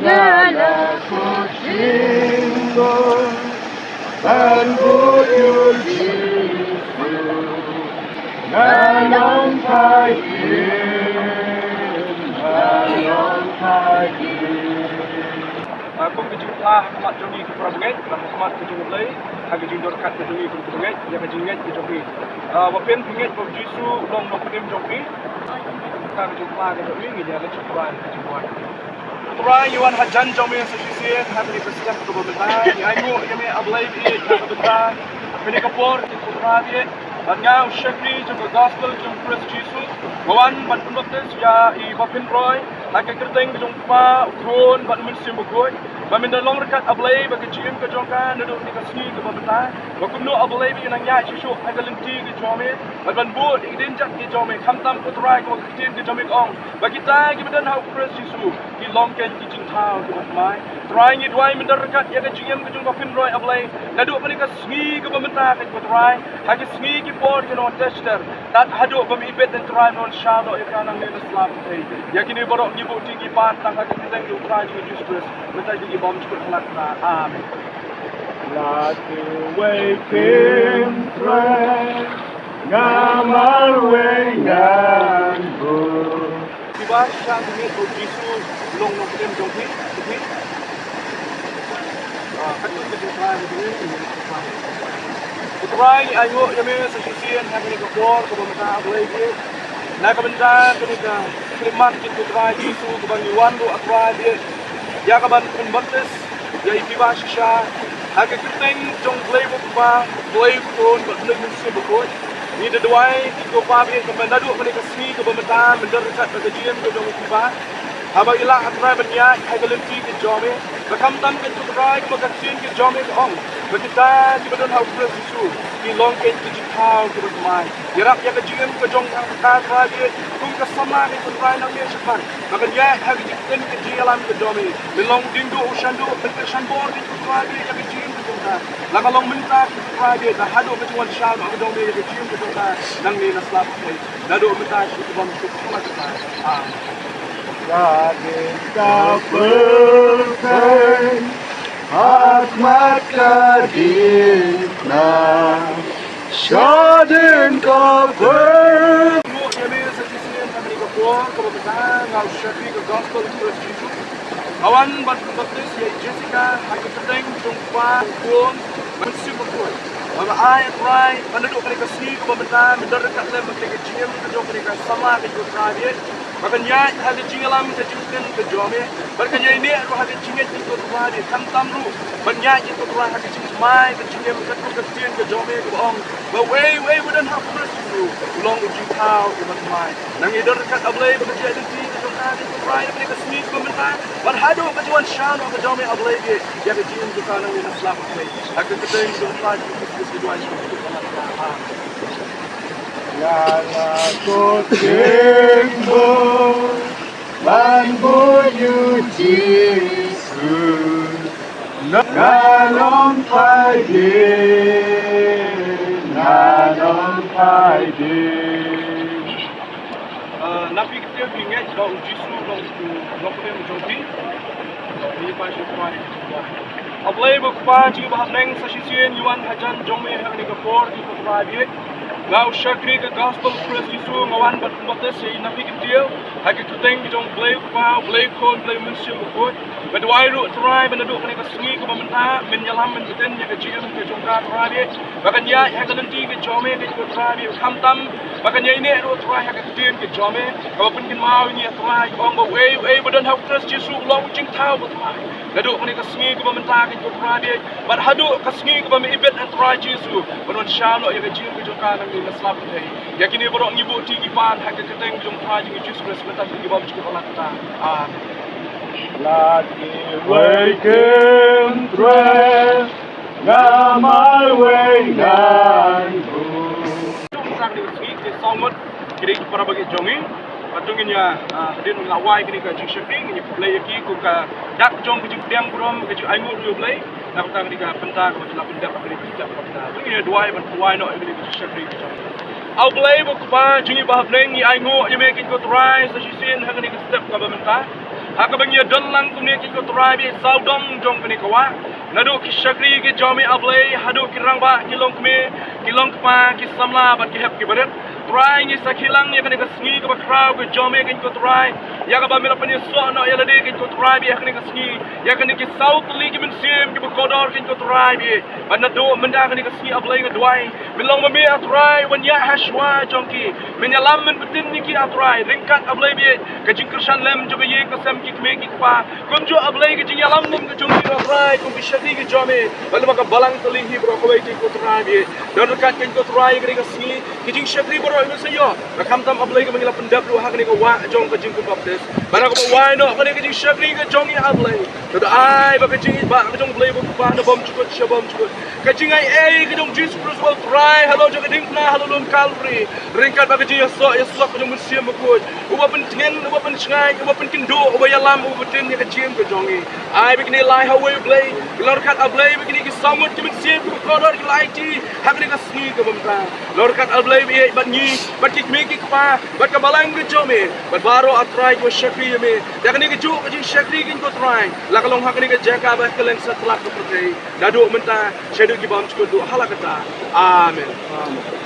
Ngala kuchingo Banbuyu jisu Ngalong kayin Ngalong kayin Kung kejumlah kamat jongi ke Prabengai, kamat ke Jonglei, hagi jindor kat ke jongi ke Prabengai, dia ke jinget ke jongi. Wapen pinget ke Jisu long long penim jongi. Kita kejumlah ke jongi ni dia ke cukuran ke cukuran. Cukuran yuan hajan jongi sesisian hagi bersiap ke bebentai. Ayu kami ablai bi ke bebentai. Kini kapor ke cukuran dia. Ngau syakri jong gospel jong Christ Jesus. Kawan Pynbaptist ya I bynriew, haka kyrteng jong pa ukron U Mynsiem Bakhuid. Mamindalong rekat ablay bagi jim ke jongka nuduk ni kasni ke babata. Bakumno ablay bi nang ya shishu haka lenti ke jome. Ban bud idin jak ke jome khamtam putrai ke Ktien ke jome ong. Bagi ta ke badan hau Christ Jesus ki longken ki jingtau ke batmai. Try ni dwai mindar rekat ya ke jim ke jong Pynriew ablay. Naduk ni kasni ke babata ke batrai. Haka sni ki por ke no tester. Dat haduk bami ibet dan try non shadow ikanang ni Islam tei. Yakini baroh ngibu tinggi pantang haka kiteng di try ni Jesus. Betul di bom cukup kelakna. Amin. Lati waking friend Ngamal wenganku Kiba sang ni ko Jesus long no pedem jonghi. Katun ke try ni. Try ayo yame sesisian haka ni kapor ke bamata ablay ke. Na kabenta kenika klimat kita try Jesus ke banyuan do try dia. Ya kaban Pynbaptist, ya kiba shisha, haka kyrteng jong blay bukba, blay kon U Mynsiem Bakhuid. Ni deduai tiko pabi kemen nadu mereka sni ke bamata mendar rekat bagajian ke jong kiba. Haba ilah atrai banyak haka lenti ke jome. Bakam tam ke tukrai ke Ktien ke jome ke ong. Bakita di badan hau Christ Jesus. Di longken ke jikau ke bermai. Dirap ya ke jiem ke jong angkat rabi. Kum ke sama ke tukrai nang dia cepat. Maka dia haka jikten ke jialam ke jome. Melong dindu ushandu ke shanbor ke tukrai ya ke jiem ke jongka. Laka long minta ke tukrai dia. Dah hadu ke tuan syal ke jome ya ke jiem ke jongka. Nang ni naslap ke. Nadu minta ke bom syukur kita. Gadis kapelkan Hakmat kadisna Syadin kapel Kawan Pynbaptist ya Jessica haka kyrteng jongpa ukron U Mynsiem Bakhuid. Mama ai try penduduk mereka sini ke bamata mendar dekat lem mereka jiem ke jong mereka sama ke jong private. Makanya hal jingalam ke jingken ke jome. Berkanya ini ru hal jinget ke private kam tamru. Banyak itu tuan hal jing mai ke jingem ke Ktien ke jome ke ong. But way wouldn't have first to long uji tau ke mai. Nang idar dekat ablay bekerja identiti ke jong ke private mereka sini ke bamata. Wan hadu ke juan syano ke jome ablay ke ya ke jing ke kanang ni naslam ke. Hak kyrteng jong private Ngala kuchingo Banbuyu jisu Ngalong kayin Ngalong kayin Napi kita ingat bahawa Jisu long pedem jongpi. Ni pasal kuai. Ablay bukpa jing bahab neng sesisian yuan hajan jongme hang ni kapor di kutrabi. Ngau syakri ke gospel Christ Jesus ngawan Pynbaptist si napi kita. Haki kyrteng jong blay bukpa, blay kon, blay U Mynsiem Bakhuid. Berdoai ru try menaduk mereka sengi ke bamenta menyalam menbeten ya ke jiem ke jongka trabi. Bahkan ya haka nanti ke jome ke trabi khamtam. Bahkan ya ini ru try haka Ktien ke jome. Kalau penkin mau ini try ong ba way badan hau Christ Jesus long jing tau try. Naduk mereka sengi ke bamenta ke trabi. But haduk ke sengi ke bami ibet and try Jesus. Benon syalo ya ke jiem ke jongka nang ni naslap ke. Ya kini baru ngibu tinggi pan haka kyrteng jong try jing Jesus sebentar tinggi bab cukup kita. Lati waking friend Ngamal wenganku Sang di sini ke somot kiri para bagi jongi. Patungin ya dia ngawai kini ke jing syakring ini play ki ku ka dak jong ke pdiang brom ke jing aingut ru play. Nak tang di ka penta ko la pendak kini kita penta. Tungin ya duai ban duai no kini ke syakring. Au play bu pa jingi bahab neng ni aingut ye making ko try sa sisin hang ni ke step ka bamenta. haka bangia dalang kumni ki ko trai bi saudong jong kini kawa nadu ki shakri ki jomi ablay hadu ki rangba ki long kme ki long pa ki samla bat ki hep ki badet trai ni sakilang ya kani ka sngi ka kraw ki jomi ki ko trai ya ka ba mila pani so no ya lade ki ko trai bi ya kani ka sngi ya kani ki south li ki min sim ki ko kodor ki ko trai bi ban nadu menda kani ka sngi ablay ka dwai min long mami atrai wan ya hashwa jongki min ya lam min betin ni ki atrai ringkat ablay bi ka jingkershan lem jo ye ka sem ki kme ki pa kum jo ablay ki jing ya lam nim ka jong ki atrai kum bi shadi ki jomi bal maka balang tali hi bro ko ki ko trai bi dan rekat ki ko trai ki ka sngi ki jing shakri bro ini sayo ka kam tam ablay ka mangila pendap lu hak ni ka wa jong ka jing Pynbaptist bara ko wa no ka ni ka jing shakri ka jong ya ablay to ai ba ka jing ba ka jong ablay ba pa na bom chukot shabom chukot ka jing ai ka jong Jesus Christ will try hello jo ka ding na hello lum Calvary ringkat ba ka jing so ka jong Mynsiem Bakhuid uba penting uba pencengai uba penting do uba yalam uba tin ni ka jing ka jongi ai begini lai hawe blay lor kat ablay begini ki samut ki Mynsiem ki kodor ki laiti hak ni ka sngi ka bamta lor kat ablay bi bat ni bat ki me ki pa bat ka balang ki jomi bat baroh atrai ko shakri me dak ni ki ju ka jing shakri ki ko try la ka long hak ni ka jaka ba ka leng setelah ko pergi dadu menta shedu ki bam ko do halakata amen